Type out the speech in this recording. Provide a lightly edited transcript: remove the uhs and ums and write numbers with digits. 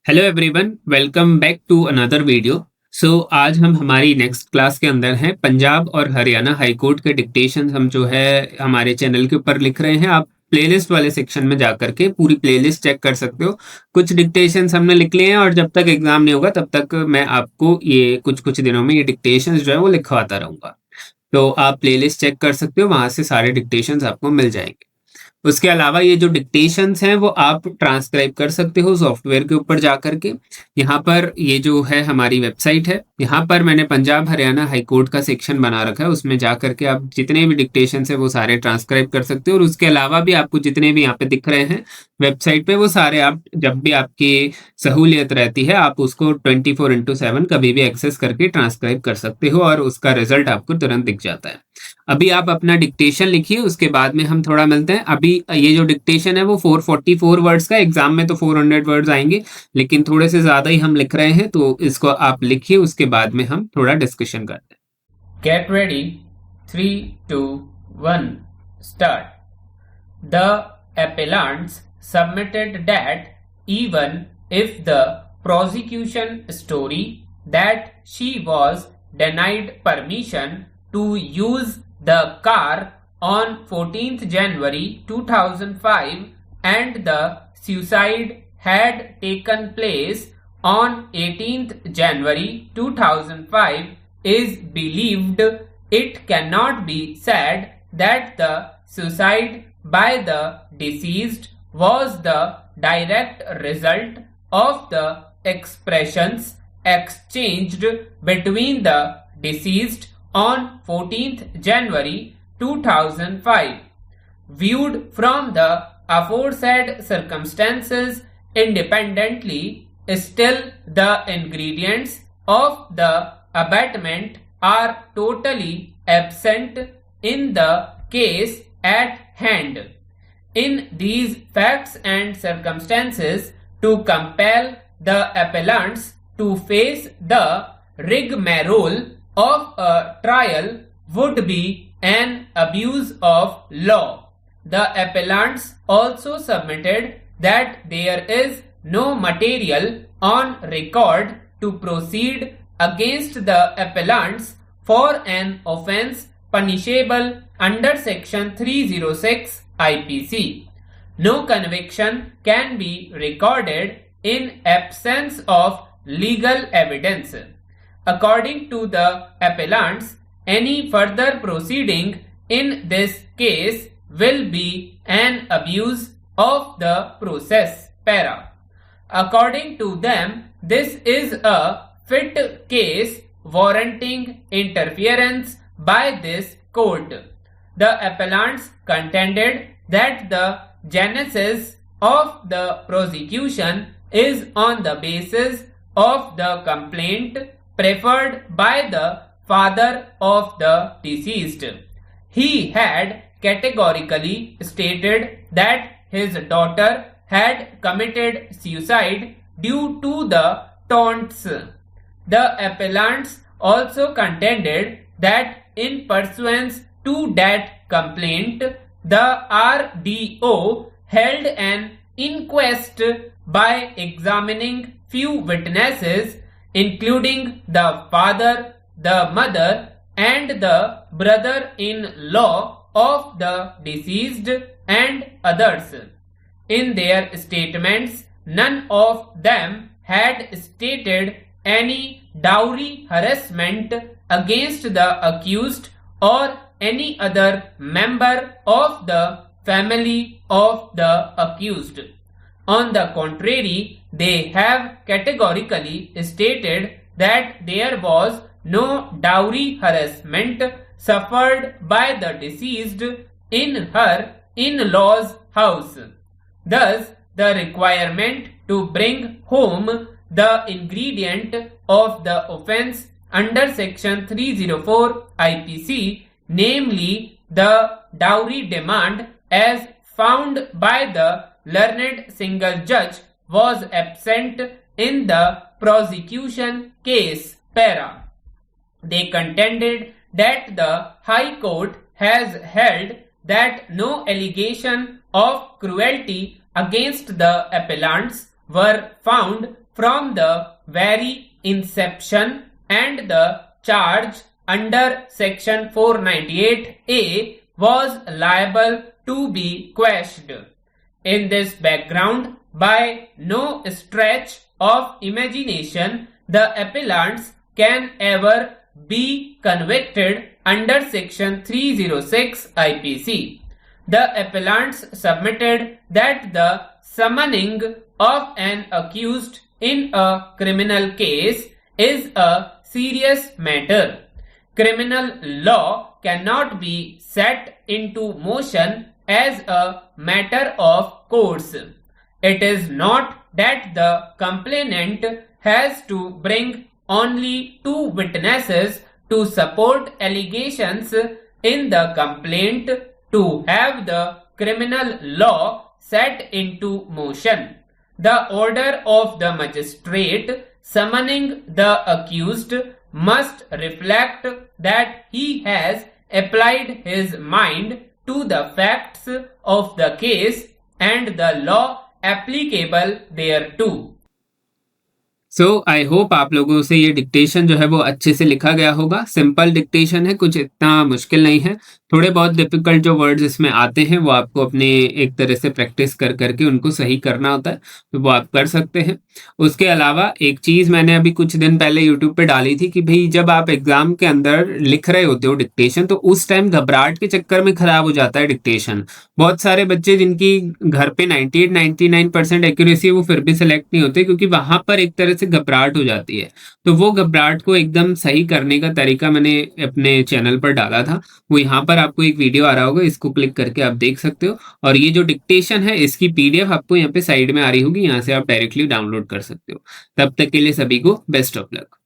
Hello everyone, welcome back to another video. आज हम हमारी नेक्स्ट क्लास के अंदर हैं। पंजाब और हरियाणा हाई कोर्ट के डिक्टेशन हम जो है हमारे चैनल के ऊपर लिख रहे हैं। आप प्लेलिस्ट वाले सेक्शन में जाकर के पूरी प्लेलिस्ट चेक कर सकते हो। कुछ डिक्टेशंस हमने लिख लिए हैं और जब तक एग्जाम नहीं होगा तब तक मैं आपको ये कुछ कुछ दिनों में ये डिक्टेशंस जो है वो लिखवाता रहूंगा। तो आप प्लेलिस्ट चेक कर सकते हो, वहां से सारे डिक्टेशंस आपको मिल जाएंगे। उसके अलावा ये जो डिक्टेशंस हैं वो आप ट्रांसक्राइब कर सकते हो सॉफ्टवेयर के ऊपर जा करके। यहाँ पर ये जो है हमारी वेबसाइट है, यहाँ पर मैंने पंजाब हरियाणा हाई कोर्ट का सेक्शन बना रखा है। उसमें जा करके आप जितने भी डिक्टेशंस है वो सारे ट्रांसक्राइब कर सकते हो। और उसके अलावा भी आपको जितने भी यहाँ पे दिख रहे हैं वेबसाइट पे, वो सारे आप जब भी आपकी सहूलियत रहती है आप उसको 24/7 कभी भी एक्सेस करके ट्रांसक्राइब कर सकते हो और उसका रिजल्ट आपको तुरंत दिख जाता है। अभी आप अपना डिक्टेशन लिखिए, उसके बाद में हम थोड़ा मिलते हैं। अभी ये जो डिक्टेशन है वो 444 वर्ड्स का, एग्जाम में तो 400 वर्ड्स आएंगे, लेकिन थोड़े से ज्यादा ही हम लिख रहे हैं, तो इसको आप लिखिए, उसके बाद में हम थोड़ा डिस्कशन करते हैं। Get ready, 3, 2, 1, start. The appellants submitted that even if the prosecution story that she was denied permission to use the car on 14th January 2005 and the suicide had taken place on 18th January 2005 is believed, it cannot be said that the suicide by the deceased was the direct result of the expressions exchanged between the deceased on 14th January 2005. Viewed from the aforesaid circumstances independently, still the ingredients of the abatement are totally absent in the case at hand. In these facts and circumstances, to compel the appellants to face the rigmarole of a trial would be an abuse of law. The appellants also submitted that there is no material on record to proceed against the appellants for an offence punishable under section 306 IPC. No conviction can be recorded in absence of legal evidence. According to the appellants, any further proceeding in this case will be an abuse of the process. Para. According to them, this is a fit case warranting interference by this court. The appellants contended that the genesis of the prosecution is on the basis of the complaint preferred by the father of the deceased. He had categorically stated that his daughter had committed suicide due to the taunts. The appellants also contended that in pursuance to that complaint, the RDO held an inquest by examining few witnesses, including the father, the mother, and the brother-in-law of the deceased and others. In their statements, none of them had stated any dowry harassment against the accused or any other member of the family of the accused. On the contrary, they have categorically stated that there was no dowry harassment suffered by the deceased in her in-laws' house. Thus, the requirement to bring home the ingredient of the offence under section 304 IPC, namely the dowry demand as found by the learned single judge, was absent in the prosecution case. Para. They contended that the High Court has held that no allegation of cruelty against the appellants were found from the very inception, and the charge under section 498A was liable to be quashed. In this background, by no stretch of imagination, the appellants can ever be convicted under section 306 IPC. The appellants submitted that the summoning of an accused in a criminal case is a serious matter. Criminal law cannot be set into motion as a matter of course. It is not that the complainant has to bring only 2 witnesses to support allegations in the complaint to have the criminal law set into motion. The order of the magistrate summoning the accused must reflect that he has applied his mind to the facts of the case and the law applicable thereto. So I hope आप लोगों से ये dictation जो है वो अच्छे से लिखा गया होगा। सिंपल डिक्टेशन है, कुछ इतना मुश्किल नहीं है। थोड़े बहुत डिफिकल्ट जो वर्ड्स इसमें आते हैं वो आपको अपने एक तरह से प्रैक्टिस कर करके उनको सही करना होता है, तो वो आप कर सकते हैं। उसके अलावा एक चीज़ मैंने अभी कुछ दिन पहले यूट्यूब पे डाली थी कि भाई जब आप एग्जाम के अंदर लिख रहे होते हो डिक्टेशन, तो उस टाइम घबराहट के चक्कर में खराब हो जाता है डिक्टेशन। बहुत सारे बच्चे जिनकी घर पे 98-99% एक्यूरेसी है वो फिर भी सिलेक्ट नहीं होते, क्योंकि वहां पर एक तरह से घबराहट हो जाती है। तो वो घबराहट को एकदम सही करने का तरीका मैंने अपने चैनल पर डाला था, वो यहाँ पर आपको एक वीडियो आ रहा होगा, इसको क्लिक करके आप देख सकते हो। और ये जो डिक्टेशन है इसकी पीडीएफ आपको यहाँ पे साइड में आ रही होगी, यहाँ से आप डायरेक्टली डाउनलोड कर सकते हो। तब तक के लिए सभी को बेस्ट ऑफ लक।